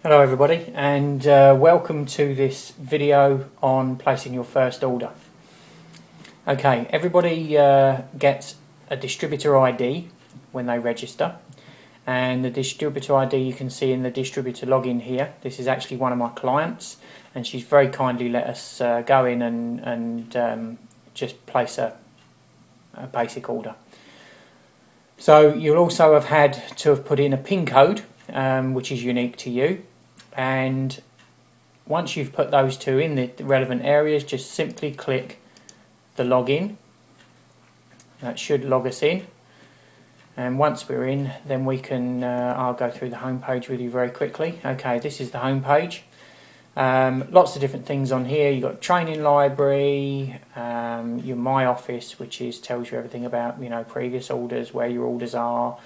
Hello everybody, and welcome to this video on placing your first order. Okay, everybody gets a distributor ID when they register, and the distributor ID you can see in the distributor login here. This is actually one of my clients, and she's very kindly let us go in and just place a basic order. So you'll also have had to have put in a PIN code, which is unique to you, and once you've put those two in the relevant areas, just simply click the login. That should log us in, and once we're in, then we can I'll go through the home page with you very quickly. Okay, this is the home page. Lots of different things on here. You've got training library, your My Office, which tells you everything about previous orders, where your orders are.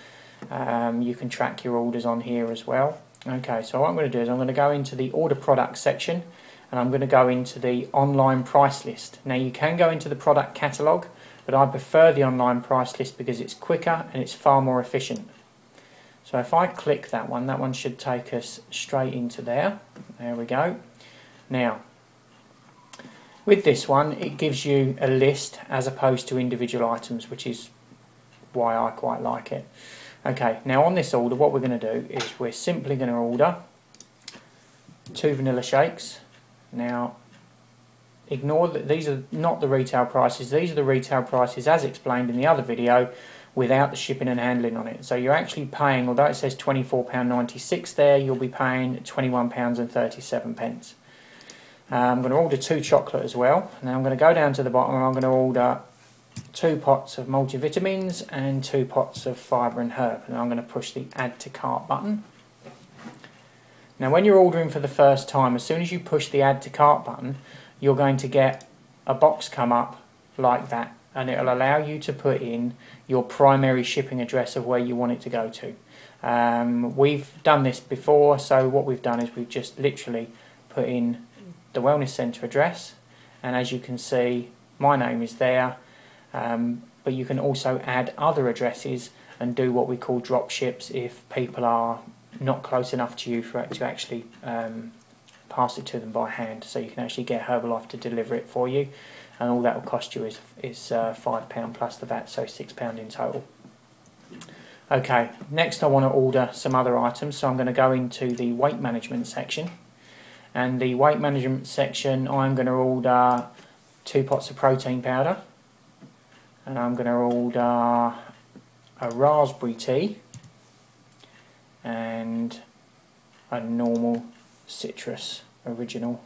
You can track your orders on here as well. Okay, so what I'm going to do is I'm going to go into the order product section, and I'm going to go into the online price list. Now you can go into the product catalogue, but I prefer the online price list because it's quicker and it's far more efficient. So if I click that one should take us straight into there. There we go. Now, with this one, it gives you a list as opposed to individual items, which is why I quite like it. Okay, now on this order, what we're going to do is we're simply going to order 2 vanilla shakes. Now, ignore that these are not the retail prices. These are the retail prices as explained in the other video, without the shipping and handling on it. So you're actually paying, although it says £24.96 there, you'll be paying £21.37. I'm going to order 2 chocolate as well, and then I'm going to go down to the bottom and I'm going to order 2 pots of multivitamins and 2 pots of fibre and herb, and I'm going to push the add to cart button. Now when you're ordering for the first time, as soon as you push the add to cart button, you're going to get a box come up like that, and it will allow you to put in your primary shipping address of where you want it to go to. We've done this before, so what we've done is we've just literally put in the Wellness Centre address, and as you can see, my name is there, but you can also add other addresses and do what we call drop ships if people are not close enough to you to actually pass it to them by hand. So you can actually get Herbalife to deliver it for you, and all that will cost you is £5 plus the VAT, so £6 in total. Okay, next I want to order some other items, so I'm going to go into the weight management section, and the weight management section I'm going to order 2 pots of protein powder, and I'm going to order a raspberry tea and a normal citrus original,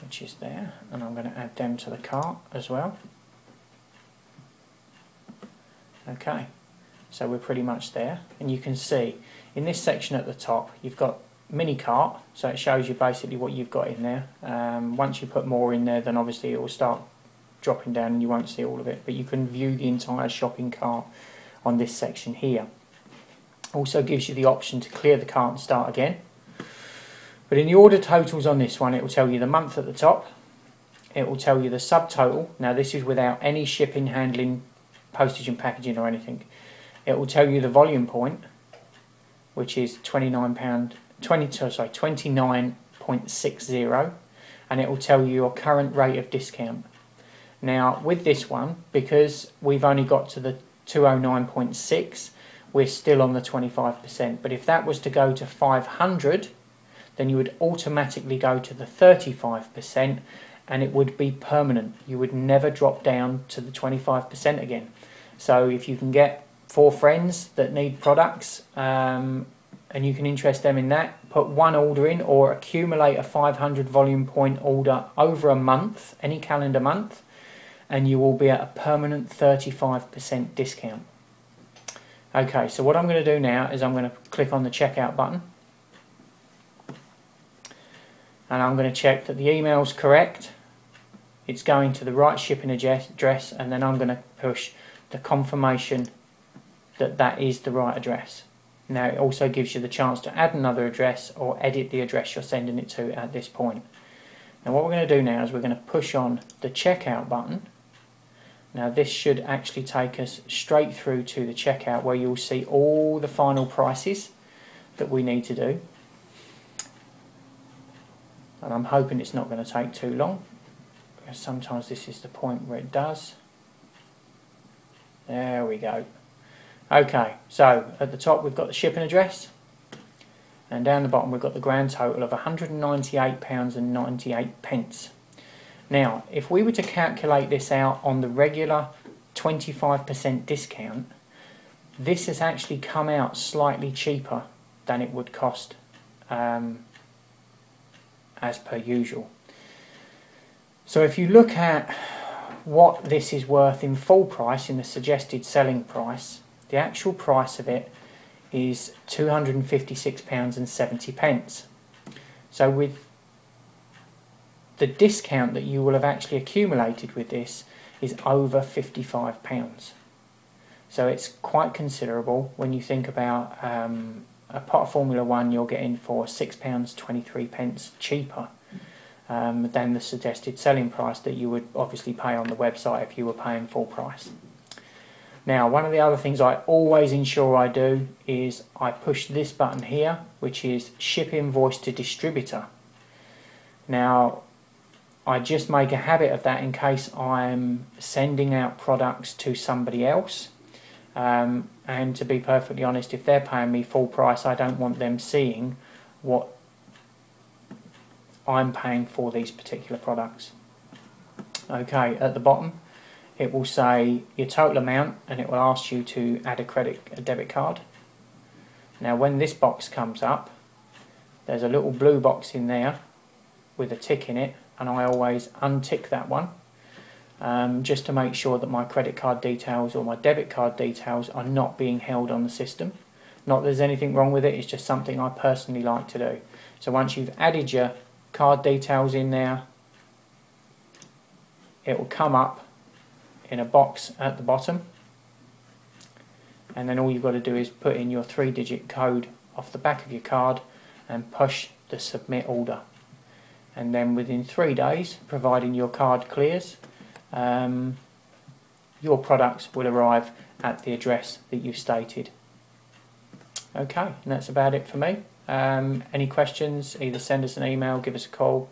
which is there, and I'm going to add them to the cart as well. Okay, so we're pretty much there, and you can see in this section at the top you've got mini cart, so it shows you basically what you've got in there. Once you put more in there, then obviously it will start dropping down and you won't see all of it, but you can view the entire shopping cart on this section here. Also gives you the option to clear the cart and start again. But in the order totals on this one, it will tell you the month at the top, it will tell you the subtotal. Now this is without any shipping, handling, postage and packaging or anything. It will tell you the volume point, which is £29.60, and it will tell you your current rate of discount. Now with this one, because we've only got to the 209.6, we're still on the 25%, but if that was to go to 500, then you would automatically go to the 35%, and it would be permanent. You would never drop down to the 25% again. So if you can get 4 friends that need products, and you can interest them in that, put 1 order in or accumulate a 500 volume point order over a month, any calendar month, and you will be at a permanent 35% discount. Okay, so what I'm going to do now is I'm going to click on the checkout button, and I'm going to check that the email's correct, it's going to the right shipping address, and then I'm going to push the confirmation that that is the right address. Now it also gives you the chance to add another address or edit the address you're sending it to at this point. Now what we're going to do now is we're going to push on the checkout button. Now this should actually take us straight through to the checkout, where you'll see all the final prices that we need to do. and I'm hoping it's not going to take too long, because sometimes this is the point where it does. There we go. Okay, so at the top we've got the shipping address, and down the bottom we've got the grand total of £198.98. Now, if we were to calculate this out on the regular 25% discount, this has actually come out slightly cheaper than it would cost as per usual. So if you look at what this is worth in full price, in the suggested selling price, the actual price of it is £256.70. So with the discount that you will have actually accumulated with this is over £55. So it's quite considerable when you think about a pot of Formula 1 you're getting for £6.23 cheaper than the suggested selling price that you would obviously pay on the website if you were paying full price. Now, one of the other things I always ensure I do is I push this button here, which is ship invoice to distributor. Now, I just make a habit of that in case I'm sending out products to somebody else. And to be perfectly honest, if they're paying me full price, I don't want them seeing what I'm paying for these particular products. Okay, at the bottom it will say your total amount, and it will ask you to add a debit card. Now when this box comes up, there's a little blue box in there with a tick in it, and I always untick that one just to make sure that my credit card details or my debit card details are not being held on the system. Not that there's anything wrong with it, it's just something I personally like to do. So once you've added your card details in there, it will come up in a box at the bottom, and then all you've got to do is put in your 3-digit code off the back of your card and push the submit order. And then within 3 days, providing your card clears, your products will arrive at the address that you've stated. Okay, and that's about it for me. Any questions, either send us an email, give us a call.